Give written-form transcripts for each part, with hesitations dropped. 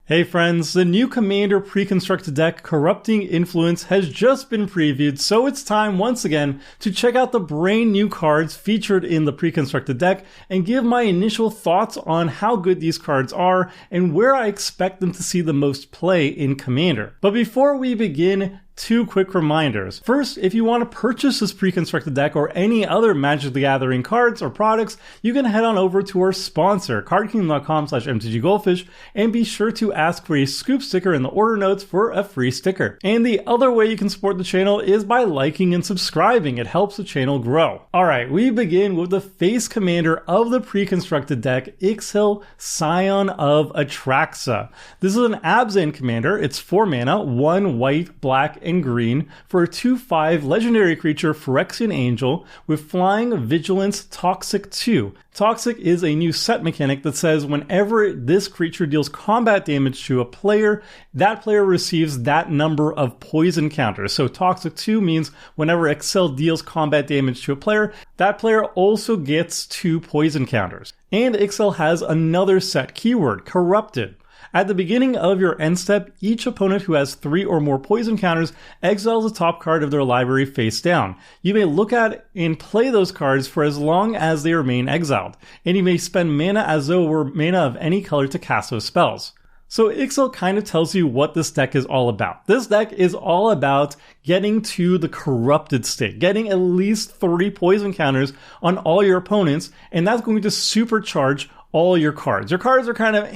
Hey friends, the new Commander pre-constructed deck, Corrupting Influence, has just been previewed, so it's time once again to check out the brand new cards featured in the pre-constructed deck and give my initial thoughts on how good these cards are and where I expect them to see the most play in Commander. But before we begin, two quick reminders. First, if you want to purchase this pre-constructed deck or any other Magic the Gathering cards or products, you can head on over to our sponsor, cardkingdom.com/mtggoldfish, and be sure to ask for a scoop sticker in the order notes for a free sticker. And the other way you can support the channel is by liking and subscribing. It helps the channel grow. Alright, we begin with the face commander of the pre-constructed deck, Oxhel, Scion of Atraxa. This is an Abzan commander. It's 4 mana, 1 white, black, and green for a 2/5 legendary creature Phyrexian Angel with flying, vigilance, toxic 2. Toxic is a new set mechanic that says whenever this creature deals combat damage to a player, that player receives that number of poison counters. So Toxic 2 means whenever Oxhel deals combat damage to a player, that player also gets 2 poison counters. And Oxhel has another set keyword, Corrupted. At the beginning of your end step, each opponent who has 3 or more poison counters exiles the top card of their library face down. You may look at and play those cards for as long as they remain exiled, and you may spend mana as though it were mana of any color to cast those spells. So Oxhel kind of tells you what this deck is all about. This deck is all about getting to the corrupted state, getting at least 3 poison counters on all your opponents, and that's going to supercharge all your cards. Your cards are kind of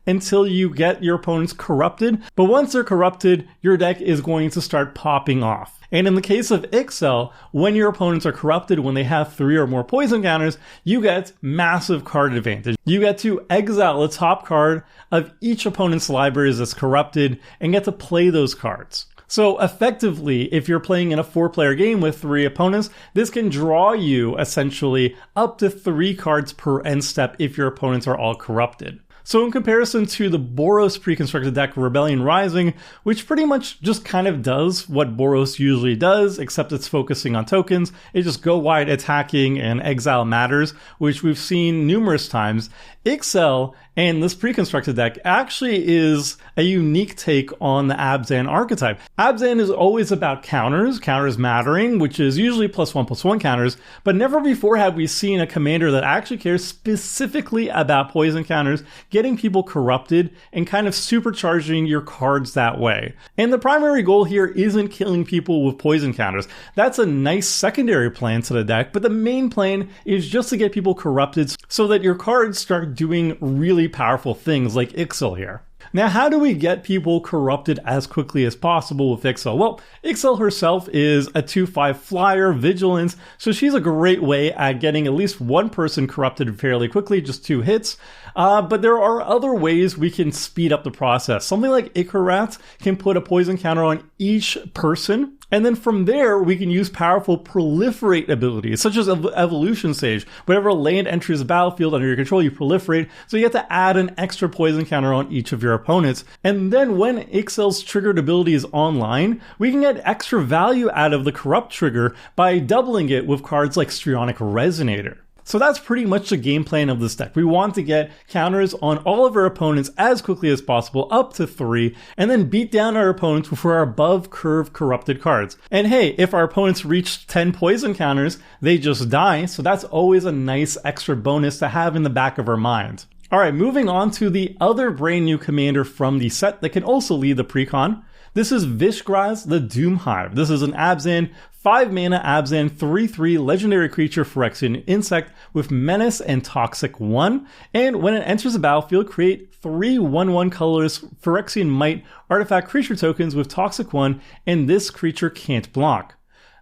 until you get your opponents corrupted, but once they're corrupted, your deck is going to start popping off. And in the case of Oxhel, when your opponents are corrupted, when they have 3 or more poison counters, you get massive card advantage. You get to exile the top card of each opponent's libraries that's corrupted and get to play those cards. So effectively, if you're playing in a 4-player game with 3 opponents, this can draw you essentially up to 3 cards per end step if your opponents are all corrupted. So in comparison to the Boros pre-constructed deck Rebellion Rising, which pretty much just kind of does what Boros usually does, except it's focusing on tokens, it just go wide attacking and exile matters, which we've seen numerous times. Oxhel and this pre-constructed deck actually is a unique take on the Abzan archetype. Abzan is always about counters mattering, which is usually +1/+1 counters, but never before have we seen a commander that actually cares specifically about poison counters, getting people corrupted, and kind of supercharging your cards that way. And the primary goal here isn't killing people with poison counters. That's a nice secondary plan to the deck, but the main plan is just to get people corrupted so that your cards start doing really powerful things like Oxhel here. Now, how do we get people corrupted as quickly as possible with Oxhel? Well, Oxhel herself is a 2/5 flyer, vigilance, so she's a great way at getting at least one person corrupted fairly quickly, just 2 hits. But there are other ways we can speed up the process. Something like Ikarat can put a poison counter on each person, and then from there, we can use powerful proliferate abilities, such as Evolution Sage. Whenever a land enters the battlefield under your control, you proliferate, so you get to add an extra poison counter on each of your opponents. And then when Oxhel's triggered ability is online, we can get extra value out of the corrupt trigger by doubling it with cards like Strionic Resonator. So that's pretty much the game plan of this deck. We want to get counters on all of our opponents as quickly as possible, up to 3, and then beat down our opponents with our above curve corrupted cards. And hey, if our opponents reach 10 poison counters, they just die, so that's always a nice extra bonus to have in the back of our mind. Alright, moving on to the other brand new commander from the set that can also lead the Precon. This is Vishgraz, the Doomhive. This is an Abzan, 5 mana Abzan, 3/3 legendary creature Phyrexian insect with menace and toxic 1. And when it enters the battlefield, create 3 1/1 colorless Phyrexian Might artifact creature tokens with toxic 1, and this creature can't block.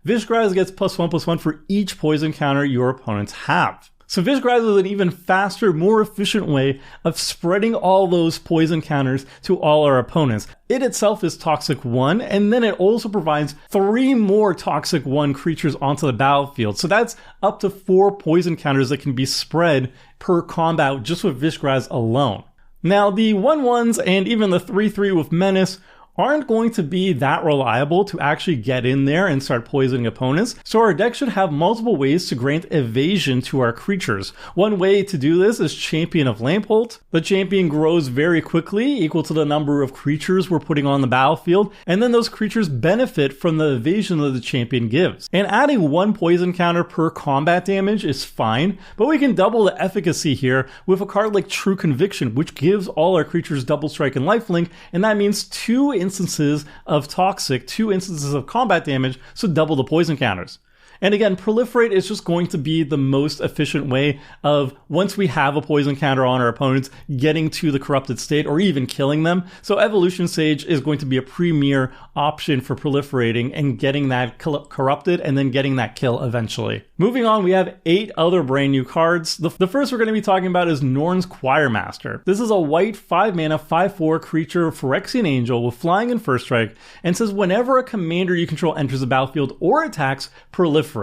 Vishgraz gets +1/+1 for each poison counter your opponents have. So Vishgraz is an even faster, more efficient way of spreading all those poison counters to all our opponents. It itself is Toxic 1, and then it also provides 3 more Toxic 1 creatures onto the battlefield. So that's up to 4 poison counters that can be spread per combat just with Vishgraz alone. Now, the 1/1s and even the 3/3 with Menace aren't going to be that reliable to actually get in there and start poisoning opponents, so our deck should have multiple ways to grant evasion to our creatures. One way to do this is Champion of Lampholt. The champion grows very quickly, equal to the number of creatures we're putting on the battlefield, and then those creatures benefit from the evasion that the champion gives. And adding one poison counter per combat damage is fine, but we can double the efficacy here with a card like True Conviction, which gives all our creatures double strike and lifelink, and that means 2 instances of toxic, 2 instances of combat damage, so double the poison counters. And again, Proliferate is just going to be the most efficient way of, once we have a poison counter on our opponents, getting to the corrupted state or even killing them. So Evolution Sage is going to be a premier option for proliferating and getting that corrupted and then getting that kill eventually. Moving on, we have 8 other brand new cards. The first we're going to be talking about is Norn's Choirmaster. This is a white 5-mana 5/4 creature Phyrexian Angel with flying and first strike, and says whenever a commander you control enters the battlefield or attacks, proliferate.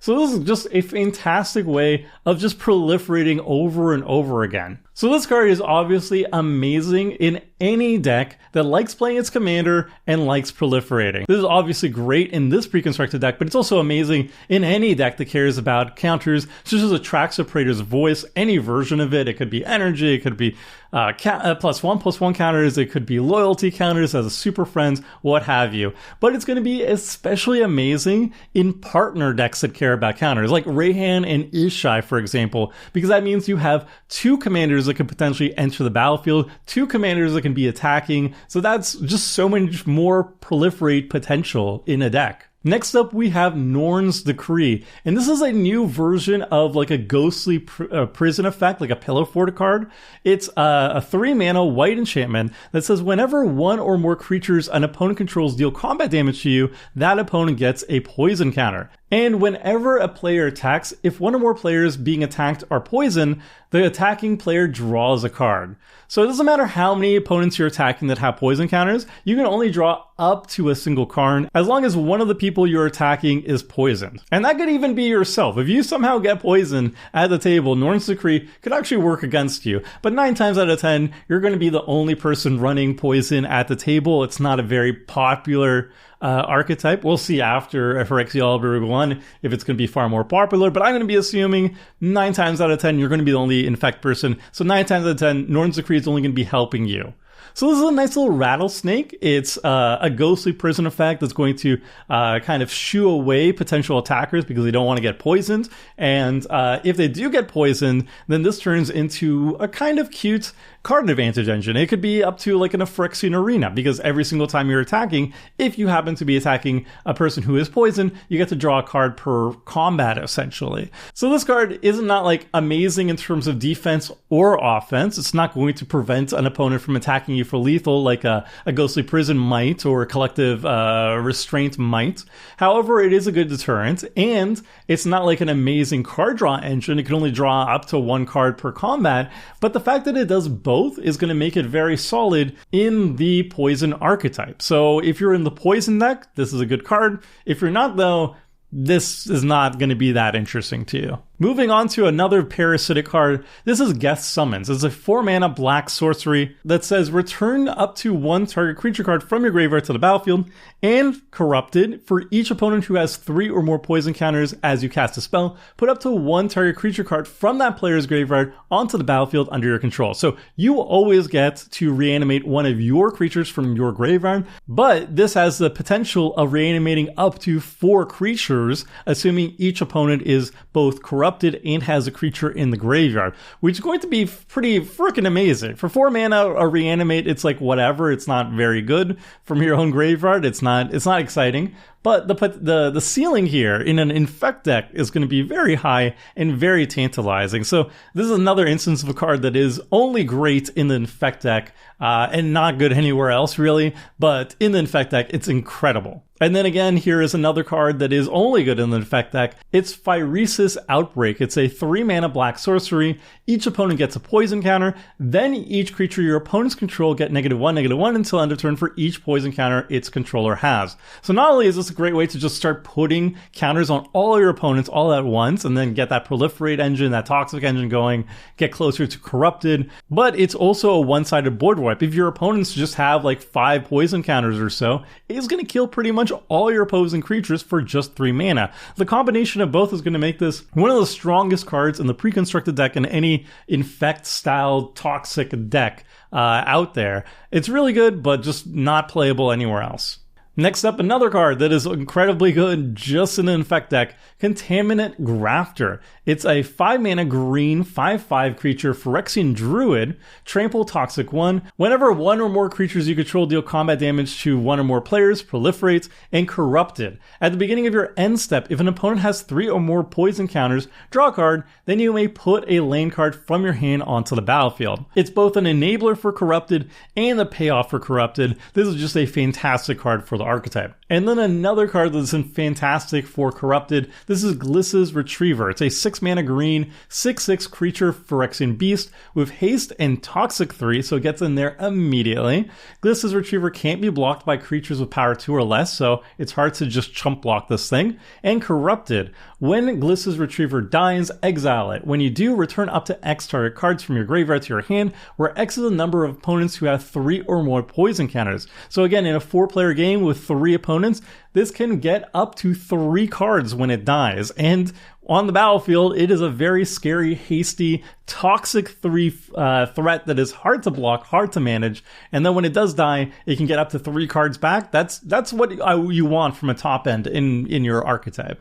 So this is just a fantastic way of just proliferating over and over again. So this card is obviously amazing in any deck that likes playing its commander and likes proliferating. This is obviously great in this pre-constructed deck, but it's also amazing in any deck that cares about counters, such as Atraxa Praetor's Voice, any version of it. It could be energy, it could be +1/+1 counters, it could be loyalty counters as a super friends, what have you. But it's going to be especially amazing in partner decks that care about counters, like Rayhan and Ishai, for example, because that means you have 2 commanders that could potentially enter the battlefield, 2 commanders that can be attacking, so that's just so much more proliferate potential in a deck. Next up, we have Norn's Decree, and this is a new version of like a ghostly prison effect, like a Pillow Fort card. It's a 3-mana white enchantment that says whenever 1 or more creatures an opponent controls deal combat damage to you, that opponent gets a poison counter. And whenever a player attacks, if 1 or more players being attacked are poisoned, the attacking player draws a card. So it doesn't matter how many opponents you're attacking that have poison counters, you can only draw up to a single card as long as one of the people you're attacking is poisoned. And that could even be yourself. If you somehow get poisoned at the table, Norn's Decree could actually work against you. But 9 times out of 10, you're going to be the only person running poison at the table. It's not a very popular archetype. We'll see after Phyrexian Outbreak 1 if it's going to be far more popular, but I'm going to be assuming 9 times out of 10 you're going to be the only infect person. So 9 times out of 10, Norn's Decree is only going to be helping you. So this is a nice little rattlesnake. It's a ghostly prison effect that's going to kind of shoo away potential attackers because they don't want to get poisoned. And if they do get poisoned, then this turns into a kind of cute card advantage engine. It could be up to like an Phyrexian Arena, because every single time you're attacking, if you happen to be attacking a person who is poisoned, you get to draw a card per combat, essentially. So this card is not like amazing in terms of defense or offense. It's not going to prevent an opponent from attacking you for lethal like a Ghostly Prison might or a Collective Restraint might. However, it is a good deterrent, and it's not like an amazing card draw engine. It can only draw up to 1 card per combat, but the fact that it does both is going to make it very solid in the poison archetype. So if you're in the poison deck, this is a good card. If you're not, though, this is not going to be that interesting to you. Moving on to another parasitic card, this is Geth Summons. It's a 4-mana black sorcery that says return up to 1 target creature card from your graveyard to the battlefield, and corrupted, for each opponent who has 3 or more poison counters as you cast a spell, put up to 1 target creature card from that player's graveyard onto the battlefield under your control. So you will always get to reanimate one of your creatures from your graveyard, but this has the potential of reanimating up to 4 creatures, assuming each opponent is both corrupted and has a creature in the graveyard, which is going to be pretty freaking amazing. For 4 mana, a reanimate, it's like whatever. It's not very good from your own graveyard. It's not exciting. But the ceiling here in an infect deck is going to be very high and very tantalizing. So this is another instance of a card that is only great in the infect deck and not good anywhere else really. But in the infect deck, it's incredible. And then again, here is another card that is only good in the Infect deck. It's Phyresis Outbreak. It's a 3-mana black sorcery. Each opponent gets a poison counter. Then each creature your opponents control get -1/-1 until end of turn for each poison counter its controller has. So not only is this a great way to just start putting counters on all your opponents all at once, and then get that Proliferate engine, that Toxic engine going, get closer to Corrupted, but it's also a one-sided board wipe. If your opponents just have like 5 poison counters or so, it's going to kill pretty much all your opposing creatures for just 3 mana. The combination of both is going to make this one of the strongest cards in the pre-constructed deck in any Infect-style Toxic deck out there. It's really good, but just not playable anywhere else. Next up, another card that is incredibly good just in an Infect deck, Contaminant Grafter. It's a 5-mana green 5/5 creature Phyrexian Druid, Trample Toxic 1. Whenever one or more creatures you control deal combat damage to one or more players, proliferates, and Corrupted. At the beginning of your end step, if an opponent has 3 or more poison counters, draw a card, then you may put a land card from your hand onto the battlefield. It's both an enabler for Corrupted and a payoff for Corrupted. This is just a fantastic card for the archetype. And then another card that's fantastic for Corrupted. This is Glissa's Retriever. It's a 6-mana green 6/6 creature Phyrexian Beast with haste and Toxic 3, so it gets in there immediately. Glissa's Retriever can't be blocked by creatures with power 2 or less, so it's hard to just chump block this thing. And Corrupted. When Glissa's Retriever dies, exile it. When you do, return up to X target cards from your graveyard to your hand, where X is the number of opponents who have 3 or more poison counters. So again, in a 4-player game with 3 opponents, this can get up to 3 cards when it dies. And on the battlefield, it is a very scary, hasty, Toxic 3 threat that is hard to block, hard to manage. And then when it does die, it can get up to 3 cards back. That's what you want from a top end in your archetype.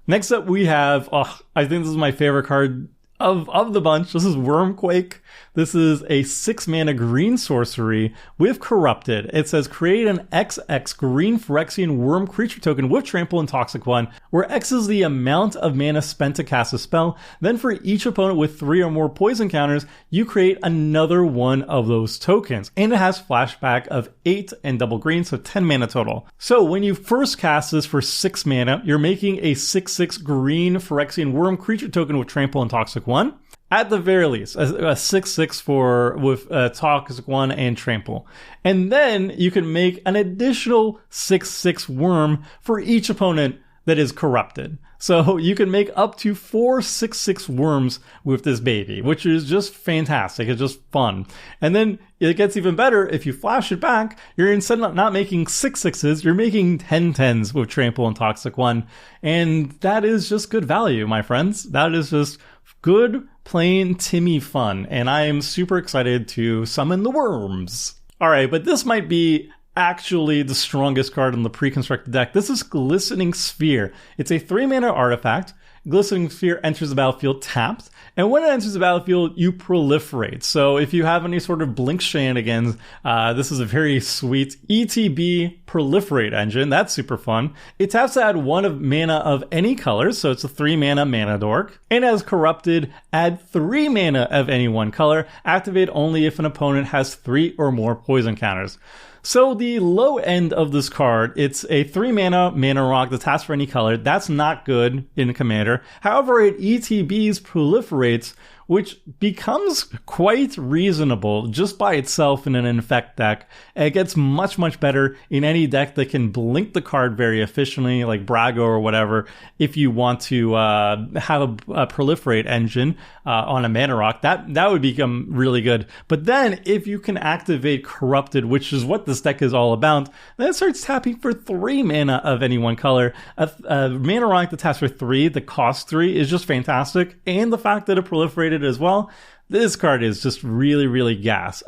Next up, we have, I think this is my favorite card of the bunch. This is Wurmquake. This is a 6-mana green sorcery with Corrupted. It says create an XX green Phyrexian worm creature token with Trample and Toxic 1, where X is the amount of mana spent to cast a spell. Then for each opponent with 3 or more poison counters, you create another one of those tokens. And it has flashback of 8 and double green, so 10 mana total. So when you first cast this for 6 mana, you're making a 6/6 green Phyrexian worm creature token with Trample and Toxic 1. At the very least, a 6/6 with Toxic 1 and Trample. And then you can make an additional 6/6 worm for each opponent that is Corrupted. So you can make up to 4 6/6 worms with this baby, which is just fantastic. It's just fun. And then it gets even better if you flash it back. You're instead of not making 6/6s, you're making 10/10s with Trample and Toxic 1. And that is just good value, my friends. That is just good, plain Timmy fun. And I am super excited to summon the worms. All right, but this might be actually the strongest card in the pre-constructed deck. This is Glistening Sphere. It's a 3-mana artifact. Glistening Sphere enters the battlefield tapped, and when it enters the battlefield, you proliferate. So if you have any sort of blink shenanigans, this is a very sweet ETB proliferate engine. That's super fun. It taps to add 1 of mana of any color, so it's a 3-mana mana dork. And as Corrupted, add 3 mana of any one color. Activate only if an opponent has 3 or more poison counters. So the low end of this card, it's a 3-mana mana rock that taps for any color. That's not good in Commander. However, it ETBs proliferates, which becomes quite reasonable just by itself in an Infect deck. It gets much, much better in any deck that can blink the card very efficiently, like Brago or whatever. If you want to have a proliferate engine on a mana rock, that would become really good. But then if you can activate Corrupted, which is what this deck is all about, then it starts tapping for 3 mana of any one color. A mana rock that taps for 3, the cost 3 is just fantastic. And the fact that it proliferated as well, this card is just really, really gas.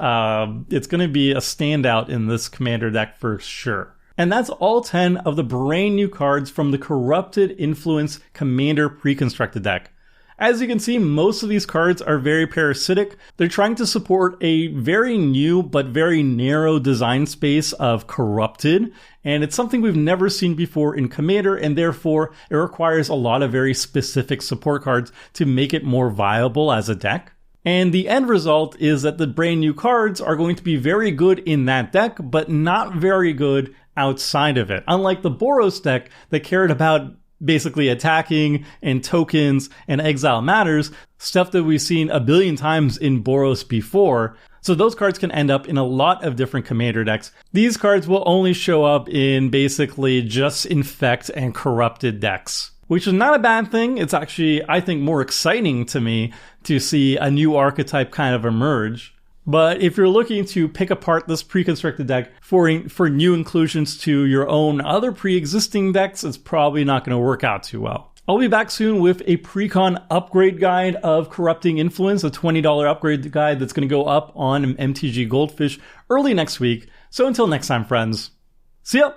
It's going to be a standout in this Commander deck for sure. And that's all 10 of the brand new cards from the Corrupted Influence Commander pre-constructed deck. As you can see, most of these cards are very parasitic. They're trying to support a very new but very narrow design space of Corrupted, and it's something we've never seen before in Commander, and therefore it requires a lot of very specific support cards to make it more viable as a deck. And the end result is that the brand new cards are going to be very good in that deck, but not very good outside of it. Unlike the Boros deck that cared about basically attacking and tokens and exile matters, stuff that we've seen a billion times in Boros before. So those cards can end up in a lot of different commander decks. These cards will only show up in basically just infect and corrupted decks, which is not a bad thing. It's actually, I think, more exciting to me to see a new archetype kind of emerge. But if you're looking to pick apart this pre-constructed deck for new inclusions to your own other pre-existing decks, it's probably not going to work out too well. I'll be back soon with a Precon upgrade guide of Corrupting Influence, a $20 upgrade guide that's going to go up on MTG Goldfish early next week. So until next time, friends, see ya!